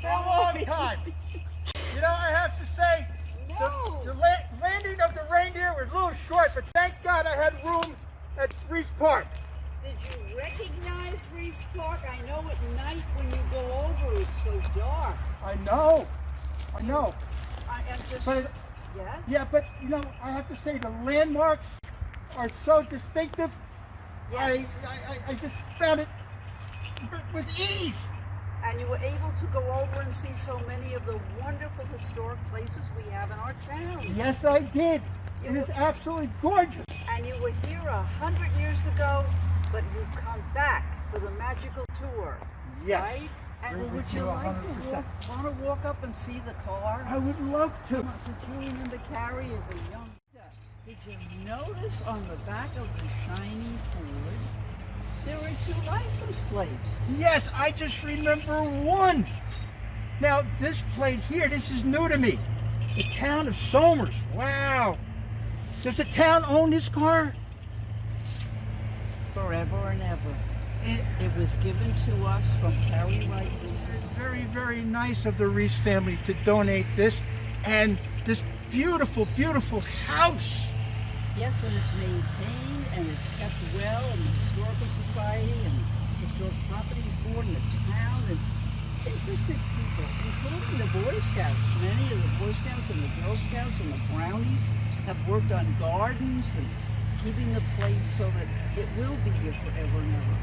for a long time. You know, I have to say, No. the landing of the reindeer was a little short, but thank God I had room at Reese Park. Did you recognize Reese Park? I know at night when you go over, it's so dark. I know. I am just. But, Yes? yeah, but you know, I have to say the landmarks are so distinctive. Yes. I just found it with ease. And you were able to go over and see so many of the wonderful historic places we have in our town. Yes, I did. It is absolutely gorgeous. And you were here 100 years ago, but you've come back for the magical tour. Yes. Right? And Agree would with you you like 100%. want to walk up and see the car? I would love to. Did you remember Carrie as a young? Did you notice on the back of the shiny Ford there are 2 license plates? Yes, I just remember one. Now, this plate here, this is new to me. The town of Somers. Wow. Does the town own this car? Forever and ever. It was given to us from Carrie Wright Reese's. It's very, very nice of the Reese family to donate this and this beautiful, beautiful house. Yes, and it's maintained and it's kept well, and the Historical Society and the Historic Properties Board and the town and interested people, including the Boy Scouts. Many of the Boy Scouts and the Girl Scouts and the Brownies have worked on gardens and keeping the place so that it will be here forever and ever.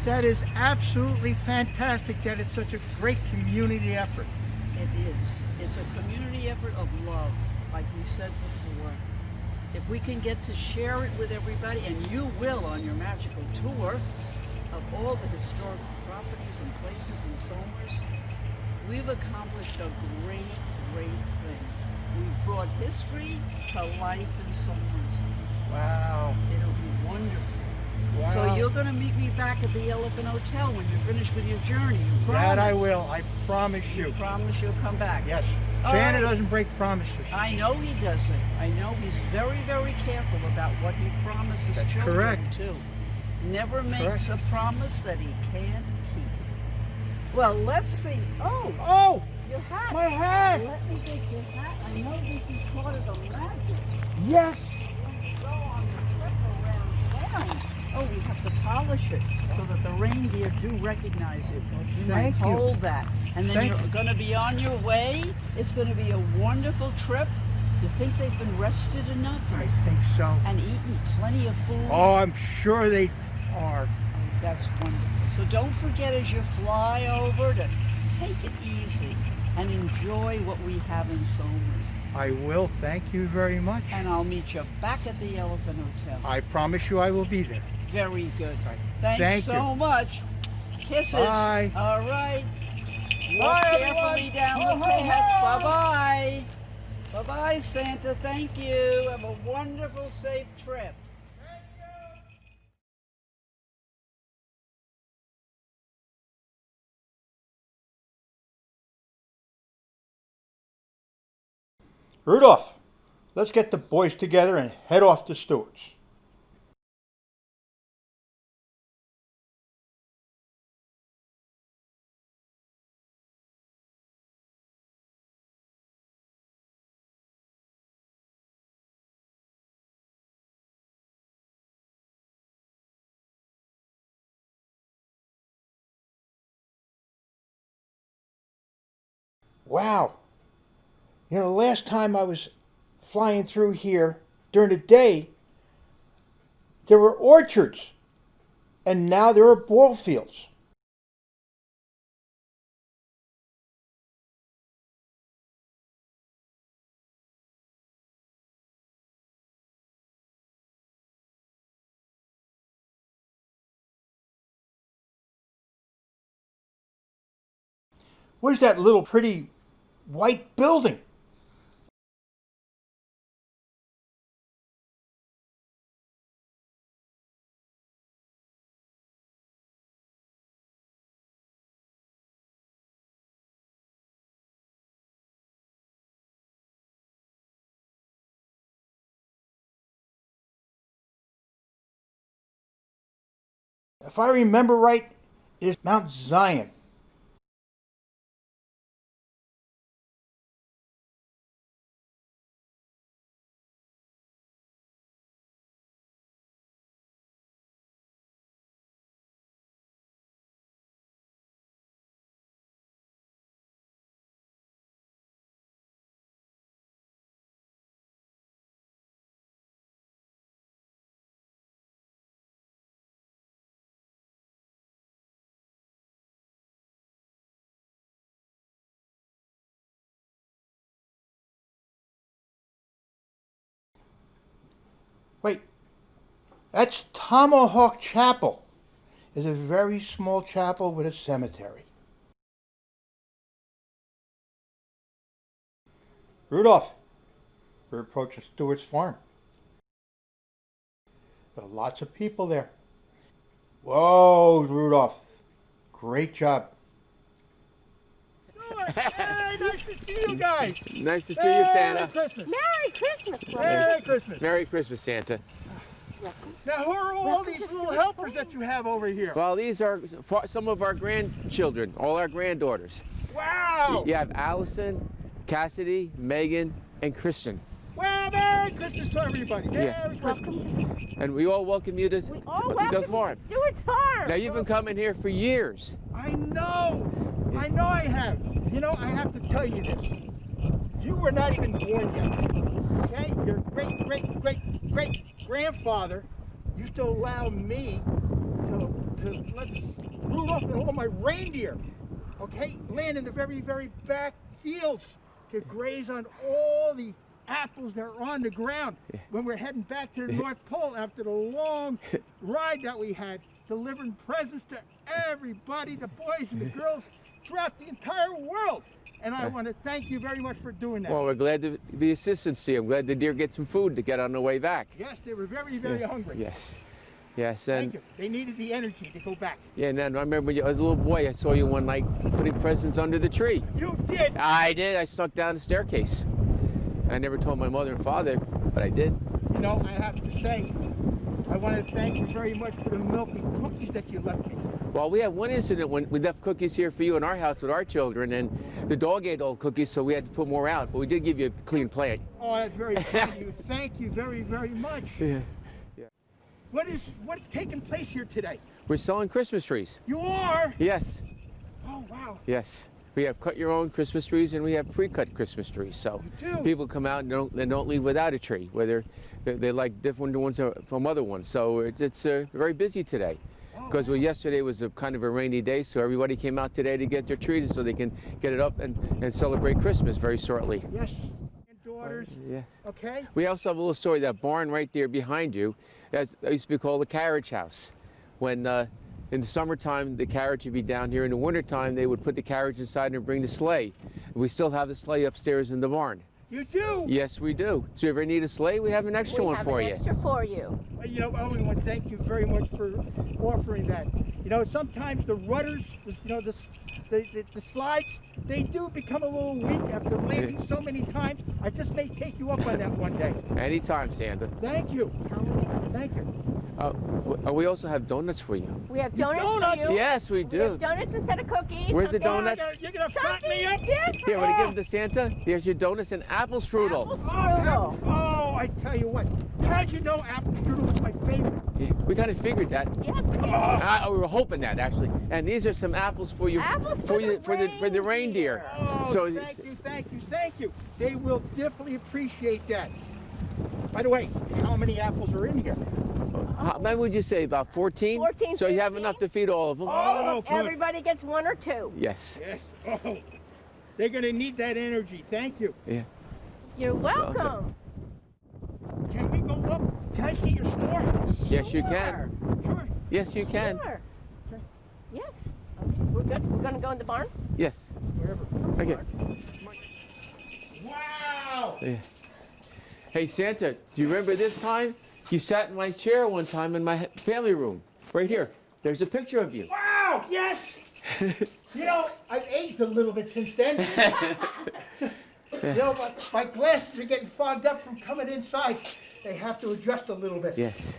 That is absolutely fantastic that it's such a great community effort. It is. It's a community effort of love, like we said before. If we can get to share it with everybody, and you will on your magical tour of all the historic properties and places in Somers, we've accomplished a great, great thing. We've brought history to life in Somers. Wow. It'll be wonderful. Wow. So you're going to meet me back at the Elephant Hotel when you're finished with your journey. You promise? That I will. I promise you. You promise you'll come back? Yes. All Santa right. doesn't break promises. I know he doesn't. I know he's very, very careful about what he promises That's children correct. too. Never makes Correct. a promise that he can't keep. Well, let's see. Oh, Oh, your hat. my hat. Let me get your hat. I know this is part of the magic. Yes. When you go on the trip around town. Oh, we have to polish it so that the reindeer do recognize it. You might Thank you. hold that. And then Thank you're you. going to be on your way. It's going to be a wonderful trip. You think they've been rested enough I think so. and eaten plenty of food? Oh, I'm sure they are. Oh, that's wonderful. So don't forget as you fly over to take it easy and enjoy what we have in Somers. I will. Thank you very much. And I'll meet you back at the Elephant Hotel. I promise you I will be there. Very good. Right. Thanks Thank so you. much. Kisses. Bye. All right. Walk Bye, carefully everyone. down Ho, the ho, path. ho. Bye-bye. Bye-bye, Santa. Thank you. Have a wonderful, safe trip. Rudolph, let's get the boys together and head off to Stewart's. Wow. You know, the last time I was flying through here during the day, there were orchards, and now there are ball fields. Where's that little pretty white building? If I remember right, it is Mount Zion. That's Tomahawk Chapel. It's a very small chapel with a cemetery. Rudolph, we're approaching Stewart's farm. There are lots of people there. Whoa, Rudolph. Great job. Hey, nice to see you guys. Nice to see you, Santa. Merry Christmas. Merry Christmas, Merry Christmas. Merry Christmas, Santa. Now, who are all these little helpers that you have over here? Well, these are some of our grandchildren, all our granddaughters. Wow. You have Allison, Cassidy, Megan, and Christian. Well, Merry Christmas to everybody. Yeah. Merry Christmas. And we all welcome you to the farm. Stewart's farm. Now, you've been coming here for years. I know I have. You know, I have to tell you this. You were not even born yet. Okay? Your great-great-great-great-grandfather used to allow me to let Rudolph and all my reindeer, okay, land in the very, very back fields to graze on all the apples that are on the ground when we're heading back to the North Pole after the long ride that we had, delivering presents to everybody, the boys and the girls throughout the entire world. And I want to thank you very much for doing that. Well, we're glad to be assistance to you. I'm glad the deer get some food to get on the way back. Yes, they were very, very hungry. Yes. Yes, Thank and you. They needed the energy to go back. yeah, and then I remember when I was a little boy, I saw you one night putting presents under the tree. You did. I did. I snuck down the staircase. I never told my mother and father, but I did. You know, I have to say, I want to thank you very much for the milk and cookies that you left me. Well, we had one incident when we left cookies here for you in our house with our children, and the dog ate all the cookies, so we had to put more out. But we did give you a clean plate. Oh, that's very kind of you. Thank you very, very much. Yeah. What's taking place here today? We're selling Christmas trees. You are? Yes. Oh, wow. Yes. We have cut your own Christmas trees and we have pre-cut Christmas trees. So You do? people come out and don't leave without a tree, whether they like different ones from other ones. So it's very busy today. Because yesterday was a kind of a rainy day, so everybody came out today to get their trees so they can get it up and celebrate Christmas very shortly. Yes. And daughters. Yes. Okay. We also have a little story. That barn right there behind you, that used to be called the carriage house. When in the summertime, the carriage would be down here. In the wintertime, they would put the carriage inside and bring the sleigh. We still have the sleigh upstairs in the barn. You do? Yes, we do. So if you ever need a sleigh, we have an extra one for you. We have an extra for you. You know, I only want to thank you very much for offering that. You know, sometimes the rudders, you know, the slides, they do become a little weak after landing so many times. I just may take you up on that one day. Anytime, Santa. Thank you. Tell me next time. Thank you. We also have donuts for you. We have donuts Donuts? for you. Yes, we We do. have donuts instead of cookies. Where's the something- donuts? You're gonna fatten me Something up? different. Here, want to give them to Santa? Here's your donuts and apple strudel. Apple strudel. Oh, I tell you what. How'd you know apple strudel was my favorite? Yeah, we kind of figured that. Yes, we do. We were hoping that actually. And these are some apples for you, Apples for the reindeer. reindeer. Oh, So thank you. They will definitely appreciate that. By the way, how many apples are in here? maybe would you say about 14? 14, So you have 15? enough to feed all of them. All of them. good. Everybody gets one or two. Yes. Yes. Oh, they're gonna need that energy. Thank you. Yeah. You're welcome. Can we go up? Can I see your store? Yes, you can. Sure. Yes, you can. Sure. Okay. Yes. Okay, we're good. We're gonna go in the barn. Yes. Wherever. Okay. Wow. Yeah. Hey Santa, do you remember this time? You sat in my chair one time in my family room, right here. There's a picture of you. Wow. Yes. You know, I've aged a little bit since then. You know, my glasses are getting fogged up from coming inside. They have to adjust a little bit. Yes.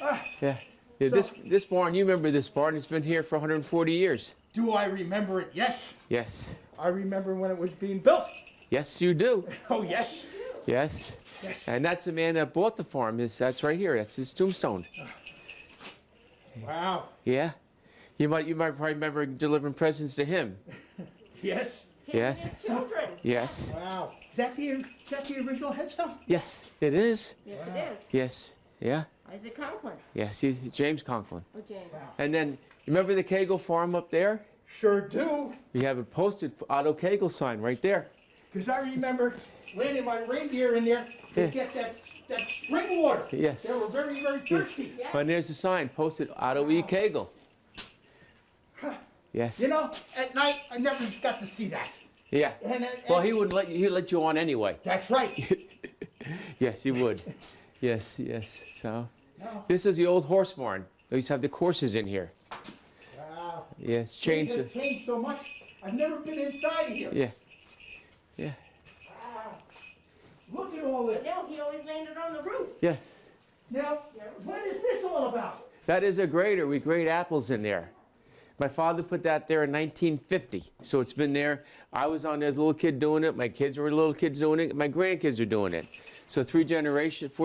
Ah, Yeah. Yeah, this barn, you remember this barn? It's been here for 140 years. do I remember it? Yes. Yes. I remember when it was being built. Yes, you do. Oh, yes. Yes. Yes. And that's the man that bought the farm. That's right here. That's his tombstone. Wow. Yeah. You might probably remember delivering presents to him. Yes. Yes. Children. Yes. Wow. Is that the original headstone? Yes, it is. Yes, it is. Yes. Yeah. Isaac Conklin. Yes, he's James Conklin. Oh, James. And then, you remember the Kegel farm up there? Sure do. We have a posted Otto Kegel sign right there. Because I remember landing my reindeer in there to get that spring water. Yes. They were very, very thirsty. But there's a sign posted, Otto E. Kegel. Yes. You know, at night, I never got to see that. Yeah. And Well, he wouldn't let you. He'd let you on anyway. That's right. Yes, he would. Yes, yes. So, No. this is the old horse barn. They used to have the courses in here. Wow. Yes, Things changed. have changed so much. I've never been inside of here. Yeah. Yeah. Wow. Look at all this. No, he always landed on the roof. Yes. Now, what is this all about? That is a grater. We grate apples in there. My father put that there in 1950, so it's been there. I was on there as a little kid doing it. My kids were little kids doing it. My grandkids are doing it. So 4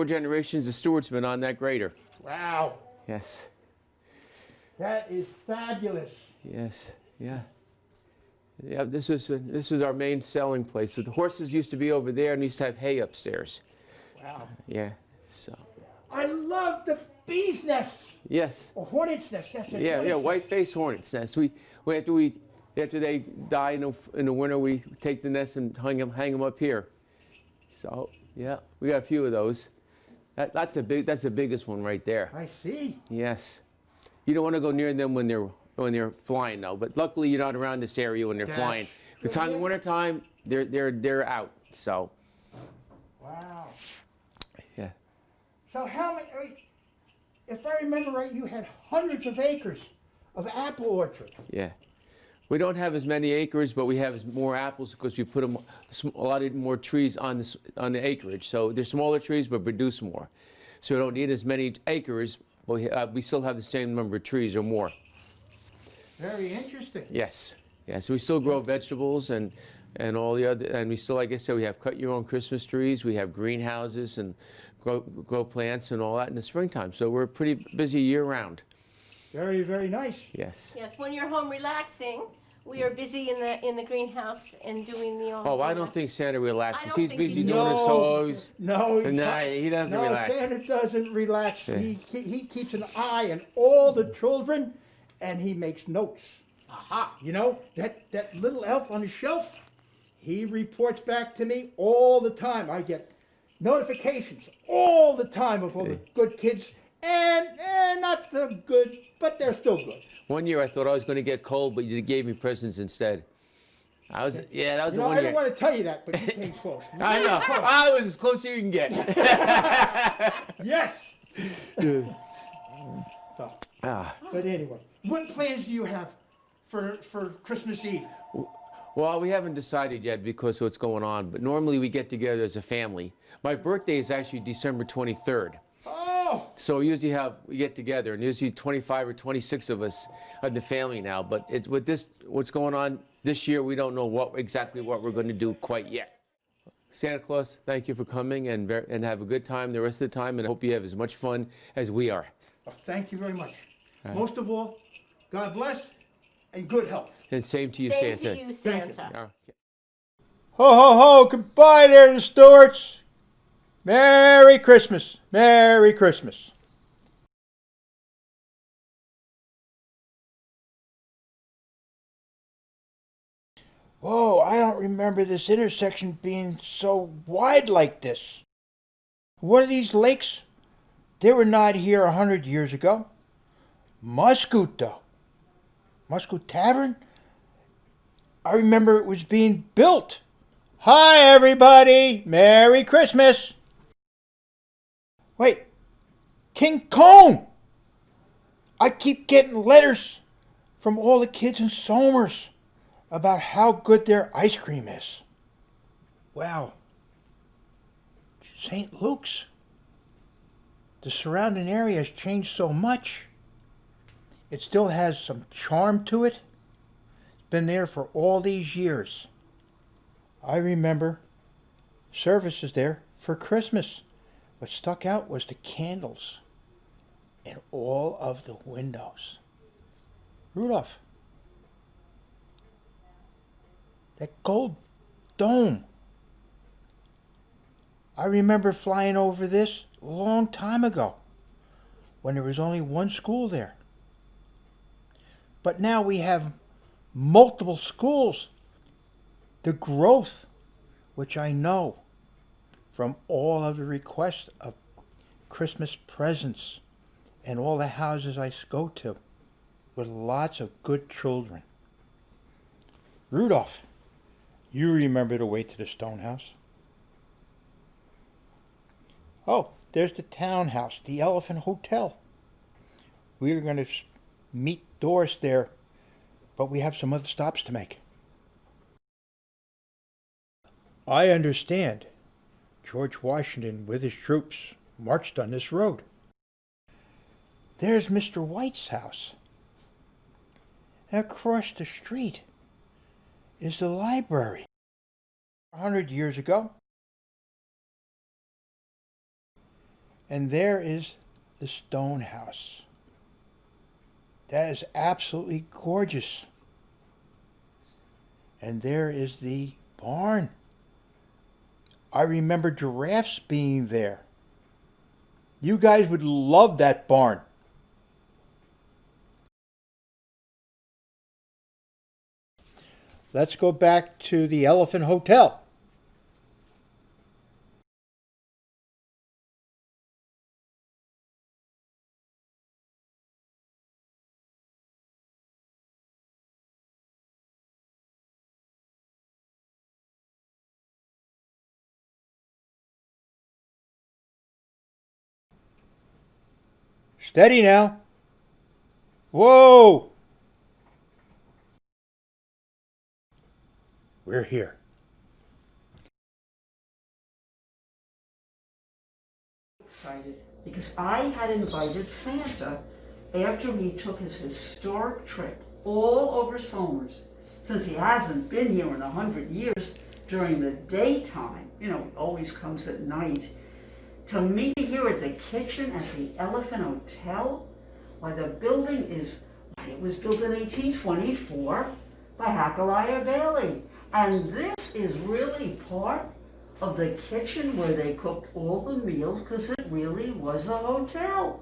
generations of Stewart's been on that grater. Wow. Yes. That is fabulous. Yes. Yeah. Yeah. This is our main selling place. So the horses used to be over there, and we used to have hay upstairs. Wow. Yeah. So. I love the bee's nests. Yes. Or hornet's nest. That's a Yeah, hornet's nest. white-faced hornets nest. After they die in the winter, we take the nests and hang them up here. So yeah, we got a few of those. That's the biggest one right there. I see. Yes, you don't want to go near them when they're flying though. But luckily you're not around this area when they're That's flying. The time in winter time, they're out. So Wow. yeah. So how many? I mean, if I remember right, you had hundreds of acres of apple orchard. Yeah. We don't have as many acres, but we have more apples because we put a lot more trees on the acreage. So they're smaller trees, but produce more. So we don't need as many acres, but we still have the same number of trees or more. Very interesting. Yes. Yes. We still grow vegetables and all the other, and we still, like I said, we have cut your own Christmas trees. We have greenhouses and grow plants and all that in the springtime. So we're pretty busy year round. Very, very nice. Yes. Yes, when you're home relaxing, we are busy in the greenhouse and doing the. Oh, I don't think Santa I relaxes. don't He's think he busy does. doing his toes. No, No, he doesn't relax. Santa doesn't relax. Yeah. He keeps an eye on all the children, and he makes notes. Aha. You know, that little elf on the shelf, he reports back to me all the time. I get notifications all the time of all the good kids and not so good, but they're still good. One year I thought I was going to get cold, but you gave me presents instead. That was You the know, one I year. don't want to tell you that, but you came close. I know. I was as close as you can get. Yes. So, Ah. but anyway, what plans do you have for Christmas Eve? Well, we haven't decided yet because of what's going on, but normally we get together as a family. My birthday is actually December 23rd. Oh, So we get together, and usually 25 or 26 of us are the family now. But it's what's going on this year, we don't know exactly what we're going to do quite yet. Santa Claus, thank you for coming, and have a good time the rest of the time, and I hope you have as much fun as we are. well, thank you very much. Most of all, God bless and good health. And same to you, Same Santa. to you, Thank you. Santa. Okay. Ho, ho, ho, goodbye there, the Stewarts. Merry Christmas. Merry Christmas. Whoa, I don't remember this intersection being so wide like this. What are these lakes? They were not here 100 years ago. Muscoot, though. Muscoot Tavern? I remember it was being built. Hi, everybody. Merry Christmas. Wait, King Kong. I keep getting letters from all the kids in Somers about how good their ice cream is. Well, St. Luke's. The surrounding area has changed so much. It still has some charm to it. It's been there for all these years. I remember services there for Christmas. What stuck out was the candles in all of the windows. Rudolph, that gold dome. I remember flying over this a long time ago when there was only one school there. But now we have multiple schools. The growth, which I know from all of the requests of Christmas presents and all the houses I go to with lots of good children. Rudolph, you remember the way to the stone house? Oh, there's the townhouse, the Elephant Hotel. We are going to meet Doris there, but we have some other stops to make. I understand George Washington with his troops marched on this road. There's Mr. White's house. And across the street is the library. 100 years ago. And there is the stone house. That is absolutely gorgeous. And there is the barn. I remember giraffes being there. You guys would love that barn. Let's go back to the Elephant Hotel. Steady now. Whoa! We're here. Excited because I had invited Santa after he took his historic trip all over Somers, since he hasn't been here in 100 years during the daytime, always comes at night, to meet me here at the kitchen at the Elephant Hotel. Why, the building it was built in 1824 by Hackaliah Bailey. And this is really part of the kitchen where they cooked all the meals, because it really was a hotel.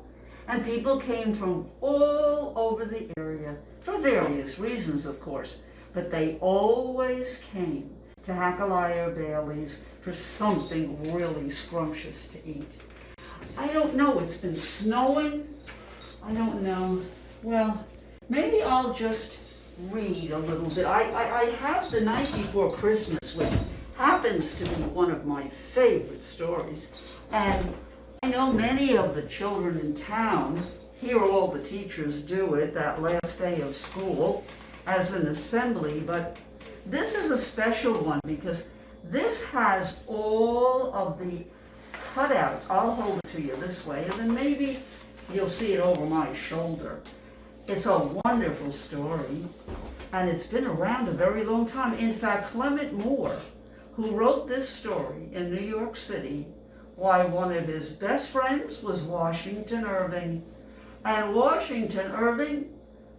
And people came from all over the area, for various reasons, of course. But they always came to Hackaliah Bailey's for something really scrumptious to eat. I don't know, it's been snowing. I don't know. Well, maybe I'll just read a little bit. I have The Night Before Christmas, which happens to be one of my favorite stories. And I know many of the children in town hear all the teachers do it that last day of school as an assembly, but this is a special one because this has all of the cutouts. I'll hold it to you this way, and then maybe you'll see it over my shoulder. It's a wonderful story, and it's been around a very long time. In fact, Clement Moore, who wrote this story in New York City, why, one of his best friends was Washington Irving, and Washington Irving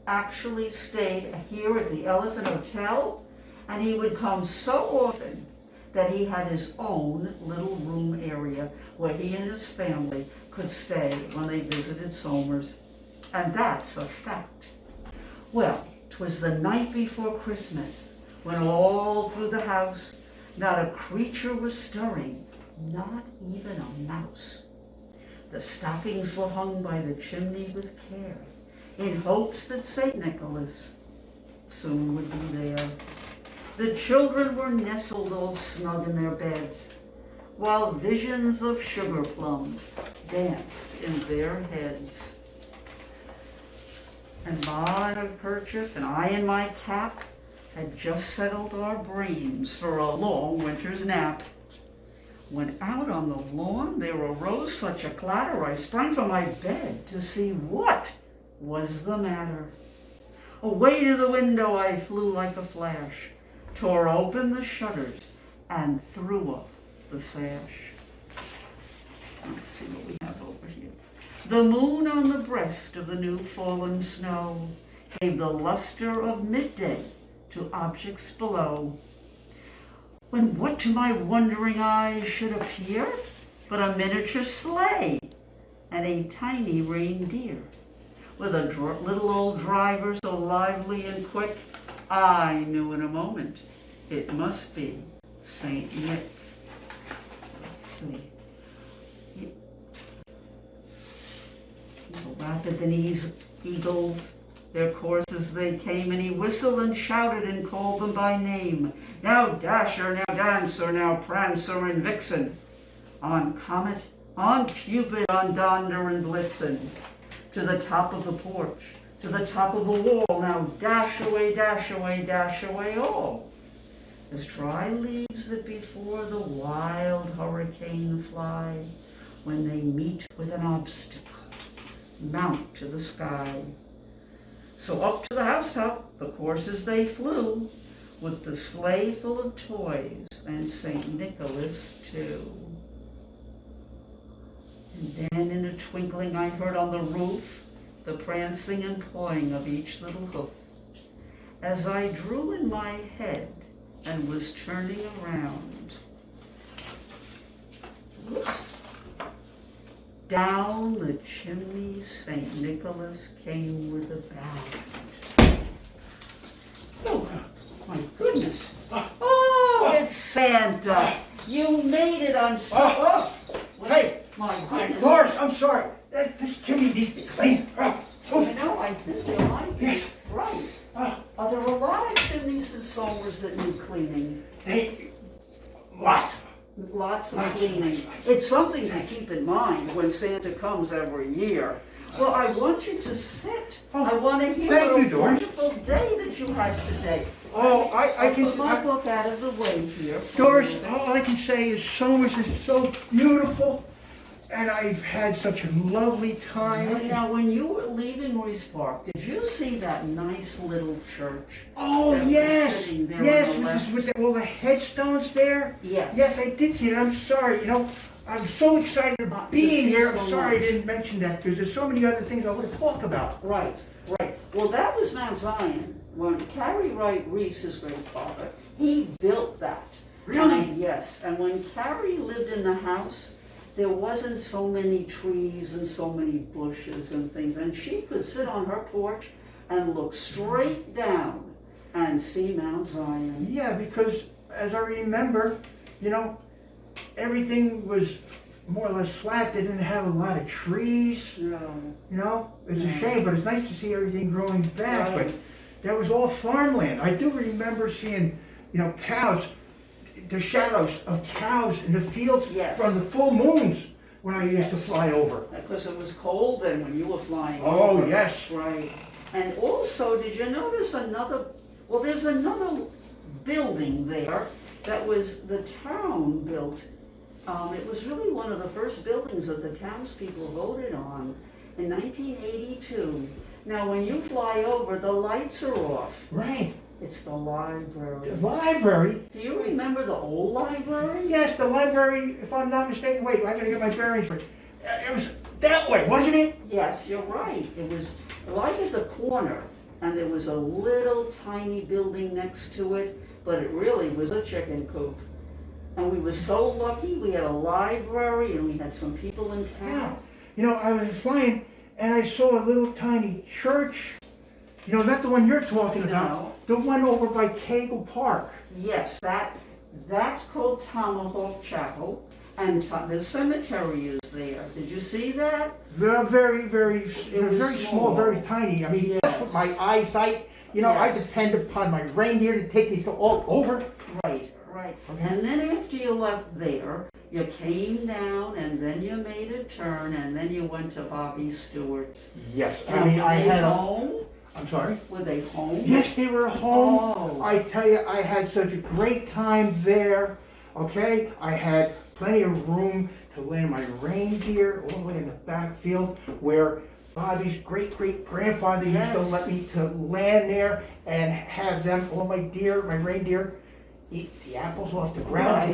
actually stayed here at the Elephant Hotel, and he would come so often that he had his own little room area where he and his family could stay when they visited Somers. And that's a fact. Well, 'twas the night before Christmas, when all through the house not a creature was stirring, not even a mouse. The stockings were hung by the chimney with care, in hopes that St. Nicholas soon would be there. The children were nestled all snug in their beds, while visions of sugar plums danced in their heads. And Ma in her kerchief and I in my cap had just settled our brains for a long winter's nap, when out on the lawn there arose such a clatter I sprang from my bed to see what was the matter. Away to the window I flew like a flash, tore open the shutters, and threw up the sash. Let's see what we have over here. The moon on the breast of the new fallen snow gave the luster of midday to objects below, when what to my wondering eyes should appear but a miniature sleigh and a tiny reindeer, with a little old driver so lively and quick, I knew in a moment it must be Saint Nick. Let's see. see. Rapid than eagles, their courses they came, and he whistled and shouted and called them by name. Now Dasher, now Dancer, now Prancer and Vixen, on Comet, on Cupid, on Donder and Blitzen, to the top of the porch, to the top of the wall, now dash away, dash away, dash away all. As dry leaves that before the wild hurricane fly, when they meet with an obstacle, mount to the sky. So up to the housetop the courses they flew, with the sleigh full of toys and St. Nicholas too. And then in a twinkling I heard on the roof the prancing and pawing of each little hoof, as I drew in my head and was turning around. Whoops. Down the chimney St. Nicholas came with a bound. Oh, my goodness. Oh, it's Santa. You made it. I'm so... Oh, Hey, my goodness. Doris, I'm sorry. This chimney needs to be cleaned. You know, I think you might be Yes. right. Are there a lot of chimneys and cellars that need cleaning? Hey, lots. Lots of cleaning. It's something to keep in mind when Santa comes every year. Well, I want you to sit. I want to hear Thank what you, a Doris. wonderful day that you had today. Oh, I I'll can... put my book out of the way here. Doris, all I can say is summer is so beautiful, and I've had such a lovely time. Now, when you were leaving Reese Park, did you see that nice little church? Oh, that was yes, sitting there yes, on the left? with all the headstones there. Yes. Yes, I did see it. I'm sorry, I'm so excited about To being see here. so I'm sorry I much. didn't mention that, because there's so many other things I want to talk about. Right, right. Well, that was Mount Zion. When Carrie Wright Reese's grandfather, he built that. Really? Yes. And when Carrie lived in the house, there wasn't so many trees and so many bushes and things. And she could sit on her porch and look straight down and see Mount Zion. Yeah, because as I remember, everything was more or less flat. They didn't have a lot of trees. No. It's Yeah. a shame, but it's nice to see everything growing back. Right. But that was all farmland. I do remember seeing, cows, the shadows of cows in the fields Yes. from the full moons when I used to fly over. Because it was cold then when you were flying Oh, over. yes. Right. And also, did you notice there's another building there that was the town built. It was really one of the first buildings that the townspeople voted on in 1982. Now, when you fly over, the lights are off. Right. It's the library. The library. Do you remember the old library? Yes, the library, if I'm not mistaken. Wait, I gotta get my bearings right. It was that way, wasn't it? Yes, you're right. It was right at the corner, and there was a little tiny building next to it, but it really was a chicken coop. And we were so lucky. We had a library, and we had some people in town. I was flying, and I saw a little tiny church. Not the one you're talking about. No. The one over by Cagle Park. Yes, that's called Tomahawk Chapel, and the cemetery is there. Did you see that? They're very, very, It was very small, small. very tiny. I mean, that's what my eyesight, I Yes. depend upon my reindeer to take me to all over. Right, right. Okay. And then after you left there, you came down, and then you made a turn, and then you went to Bobby Stewart's. Yes, Now, I mean, were I they had home? I'm sorry? Were they home? Yes, they were home. Oh. I tell you, I had such a great time there, okay? I had plenty of room to land my reindeer all the way in the backfield where Bobby's great-great-grandfather used to Yes. let me to land there and have them, all my reindeer, eat the apples off the ground to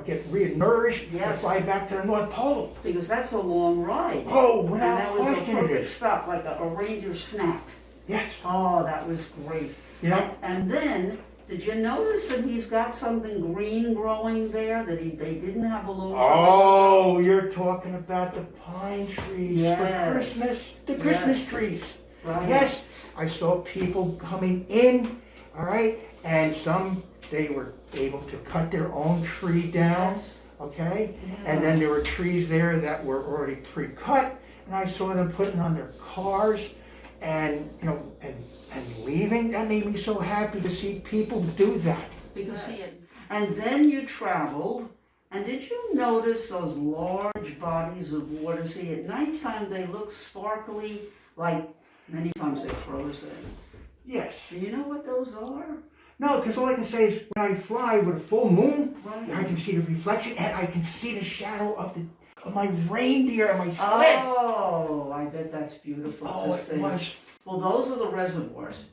get re-nourished and Yes. fly back to the North Pole. Because that's a long ride. Oh, And without that was a question it perfect is. stop, like a reindeer snack. Yes, Oh, that was great. And then, did you notice that he's got something green growing there that they didn't have a long time ago? Oh, you're talking about the pine trees Yes. for Christmas. The Christmas Yes. trees. Right. Yes, I saw people coming in, all right, and some, they were able to cut their own tree down, Yes. okay? And then there were trees there that were already pre-cut, and I saw them putting on their cars and, you know, and leaving. That made me so happy to see people do that. Because and then you traveled, and did you notice those large bodies of water? See, at nighttime they look sparkly, like many times they're frozen. Yes. Do you know what those are? No, because all I can say is when I fly with a full moon, Right. I can see the reflection and I can see the shadow of my reindeer and my sled. Oh, I bet that's beautiful to see. It was. Well, those are the reservoirs.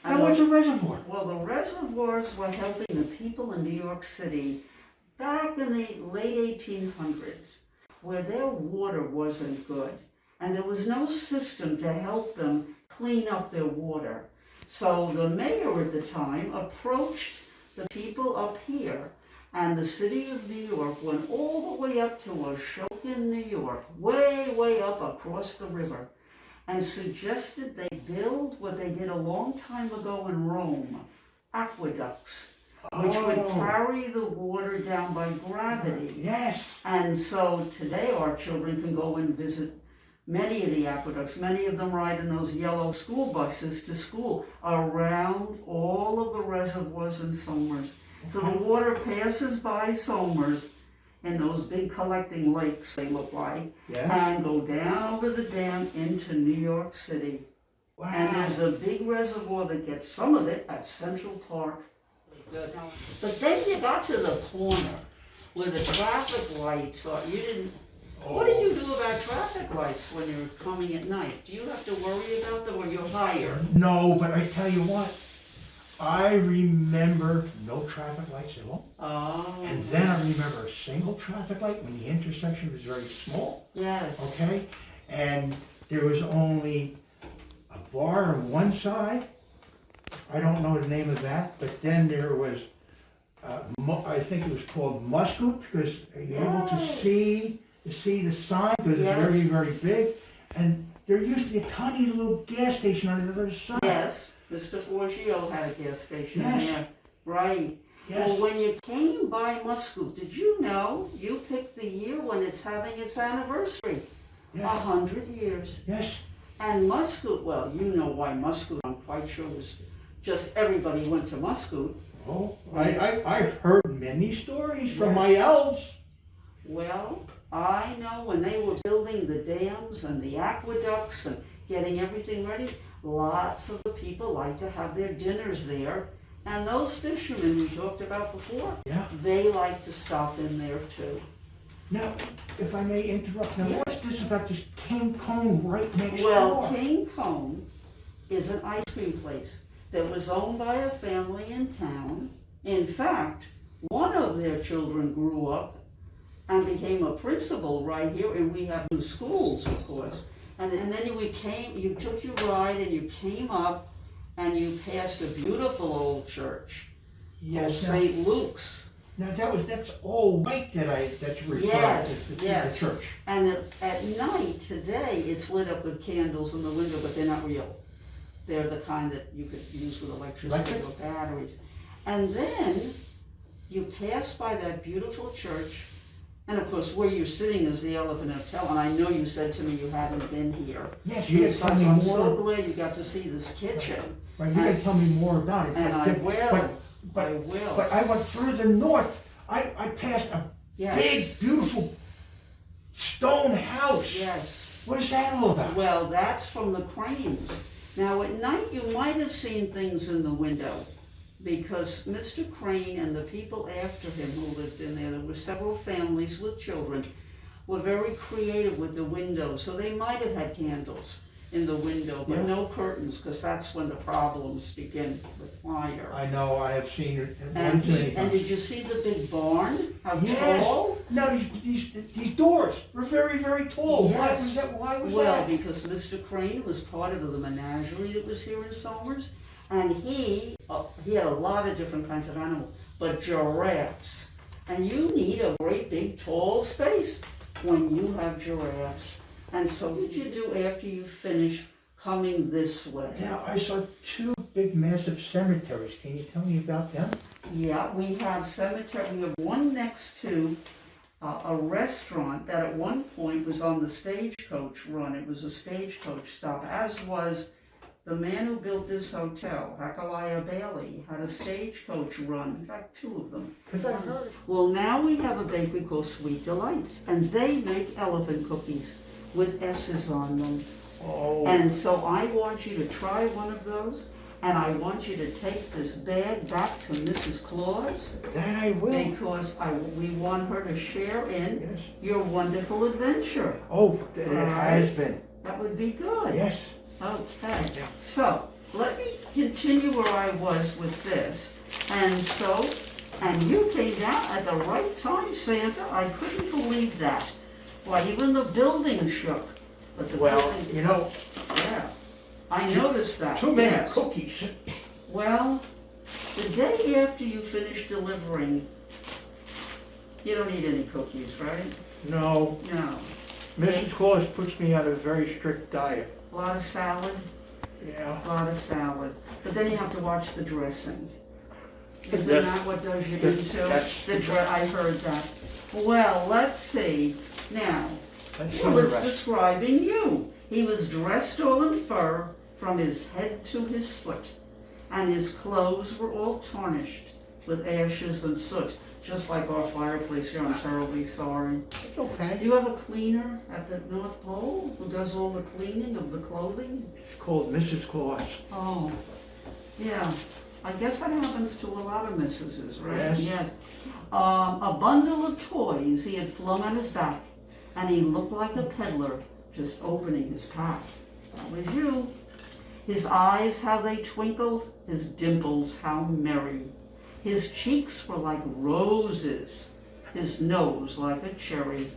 And Now, what's a reservoir? Well, the reservoirs were helping the people in New York City back in the late 1800s, where their water wasn't good, and there was no system to help them clean up their water. So the mayor at the time approached the people up here, and the city of New York went all the way up to Ashokan, New York, way up across the river, and suggested they build what they did a long time ago in Rome, aqueducts, which would carry the water down by gravity. Yes. And so today our children can go and visit many of the aqueducts. Many of them ride in those yellow school buses to school around all of the reservoirs in Somers. So the water passes by Somers in those big collecting lakes, they look like, Yes. and go down over the dam into New York City. Wow. And there's a big reservoir that gets some of it at Central Park. But then you got to the corner where the traffic lights are. You didn't. What do you do about traffic lights when you're coming at night? Do you have to worry about them when you're higher? No, but I tell you what, I remember no traffic lights at all. Oh. And then I remember a single traffic light when the intersection was very small. Yes. Okay? And there was only a bar on one side. I don't know the name of that, but then there was, I think it was called Muscoot, because you're able to see the sign, because it's very, very big. And there used to be a tiny little gas station on the other side. Yes. Mr. Forgio had a gas station there. Right. Yes. Well, when you came by Muscoot, did you know you picked the year when it's having its anniversary? Yeah. 100 years. Yes. And Muscoot, well, you know why Muscoot, I'm quite sure, was just everybody went to Muscoot. Oh, I've heard many stories from my elves. Well, I know when they were building the dams and the aqueducts and getting everything ready, lots of the people like to have their dinners there. And those fishermen we talked about before, they like to stop in there too. Now, if I may interrupt, now what's this about this King Cone right next door? Well, King Cone is an ice cream place that was owned by a family in town. In fact, one of their children grew up and became a principal right here, and we have new schools, of course. And then you took your ride and you came up and you passed a beautiful old church. Yes. St. Luke's. Now that's all white that you referred Yes, to yes. the church. And at night today, it's lit up with candles in the window, but they're not real. They're the kind that you could use with electricity or batteries. And then you pass by that beautiful church, and of course where you're sitting is the Elephant Hotel, and I know you said to me you haven't been here. Yes, you gotta tell me I'm more. so glad you got to see this kitchen. Right, you gotta tell me more about it. And I will. But, I will. But I went further north. I passed a big, beautiful stone house. Yes. What is that all about? Well, that's from the Cranes. Now, at night, you might have seen things in the window because Mr. Crane and the people after him who lived in there were several families with children, were very creative with the windows. So they might have had candles in the window, but no curtains, because that's when the problems begin with fire. I know, I have seen it. And did you see the big barn? How tall? No, these doors were very, very tall. Yes. Why was Well, that? because Mr. Crane was part of the menagerie that was here in Somers, and he had a lot of different kinds of animals, but giraffes. And you need a great big tall space when you have giraffes. And so what did you do after you finished coming this way? Now, I saw two big, massive cemeteries. Can you tell me about them? Yeah, we have cemetery. We have one next to a restaurant that at one point was on the Stagecoach run. It was a Stagecoach stop, as was the man who built this hotel, Hakaliah Bailey, had a Stagecoach run. In fact, two of them. Well, now we have a bakery called Sweet Delights, and they make elephant cookies with S's on them. Oh. And so I want you to try one of those, and I want you to take this bag back to Mrs. Claus, That I will. because we want her to share in Yes. your wonderful adventure. Oh, it has been. That would be good. Yes. Okay, Yeah. so let me continue where I was with this. And you came down at the right time, Santa. I couldn't believe that. Why, even the building shook. But the Well, building, you know, yeah, I noticed that. too many yes. cookies. Well, the day after you finish delivering, you don't eat any cookies, right? No, No. Mrs. Claus puts me on a very strict diet. A lot of salad. Yeah. A lot of salad, but then you have to watch the dressing. Isn't Yes. that what does you That's- into? that's- I heard that. Well, let's see. Now, Let's he see the was rest. describing you. He was dressed all in fur from his head to his foot, and his clothes were all tarnished with ashes and soot, just like our fireplace here. I'm terribly sorry. It's Do okay. you have a cleaner at the North Pole who does all the cleaning of the clothing? It's called Mrs. Claus. Oh, yeah. I guess that happens to a lot of missuses, right? Yes. A bundle of toys he had flung on his back, and he looked like a peddler just opening his pack. That was you. His eyes, how they twinkled, his dimples, how merry. His cheeks were like roses, his nose like a cherry.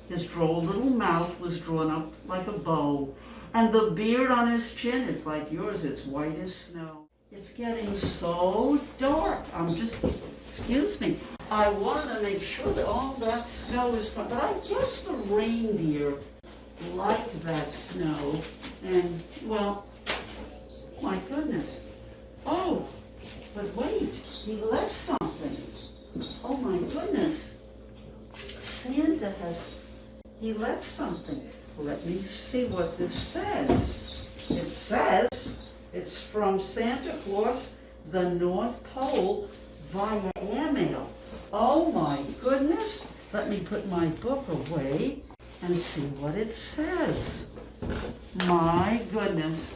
His droll little mouth was drawn up like a bow, and the beard on his chin, it's like yours, it's white as snow. It's getting so dark. Excuse me. I wanted to make sure that all that snow is gone, but I guess the reindeer like that snow, and, well, my goodness. Oh, but wait, he left something. Oh my goodness. He left something. Let me see what this says. It says it's from Santa Claus, the North Pole, via airmail. Oh my goodness. Let me put my book away and see what it says. My goodness.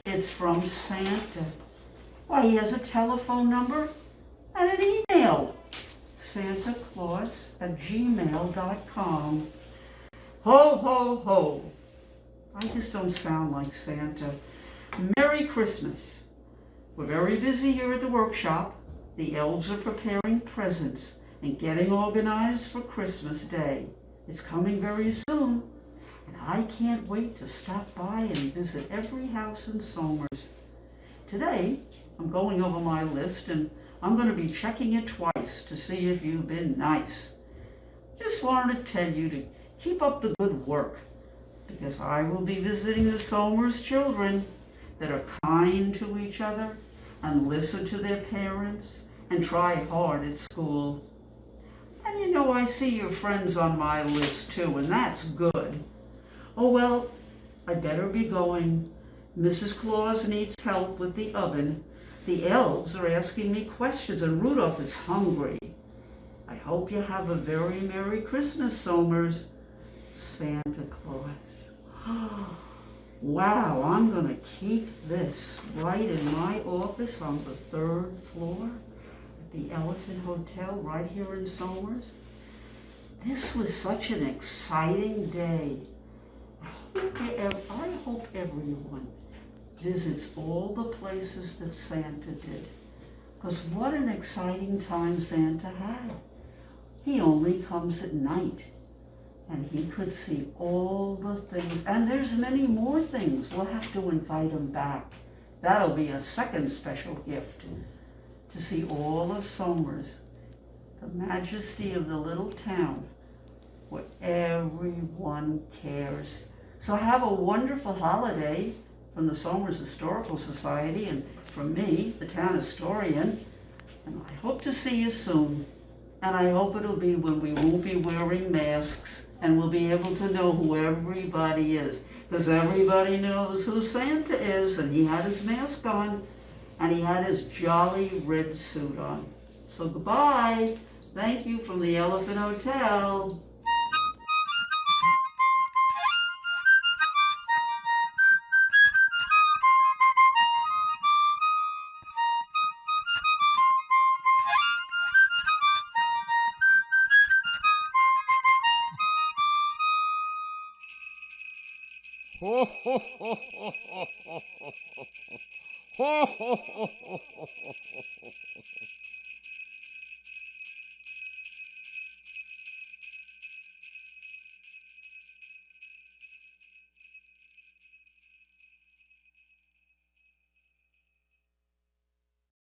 It's from Santa. Why, he has a telephone number and an email. SantaClaus@gmail.com. Ho, ho, ho. I just don't sound like Santa. Merry Christmas. We're very busy here at the workshop. The elves are preparing presents and getting organized for Christmas Day. It's coming very soon, and I can't wait to stop by and visit every house in Somers. Today, I'm going over my list, and I'm going to be checking it twice to see if you've been nice. Just wanted to tell you to keep up the good work, because I will be visiting the Somers children that are kind to each other and listen to their parents and try hard at school. And you know, I see your friends on my list too, and that's good. Oh well, I better be going. Mrs. Claus needs help with the oven. The elves are asking me questions, and Rudolph is hungry. I hope you have a very Merry Christmas, Somers. Santa Claus. Wow, I'm going to keep this right in my office on the 3rd floor at the Elephant Hotel right here in Somers. This was such an exciting day. I hope everyone visits all the places that Santa did. Because what an exciting time Santa had. He only comes at night. And he could see all the things. And there's many more things. We'll have to invite him back. That'll be a second special gift. To see all of Somers. The majesty of the little town where everyone cares. So have a wonderful holiday from the Somers Historical Society and from me, the town historian. And I hope to see you soon. And I hope it'll be when we won't be wearing masks and we'll be able to know who everybody is. Because everybody knows who Santa is, and he had his mask on, and he had his jolly red suit on. So goodbye. Thank you from the Elephant Hotel. Ho, ho, ho, ho, ho, ho, ho, ho, ho, ho, ho, ho, ho, ho.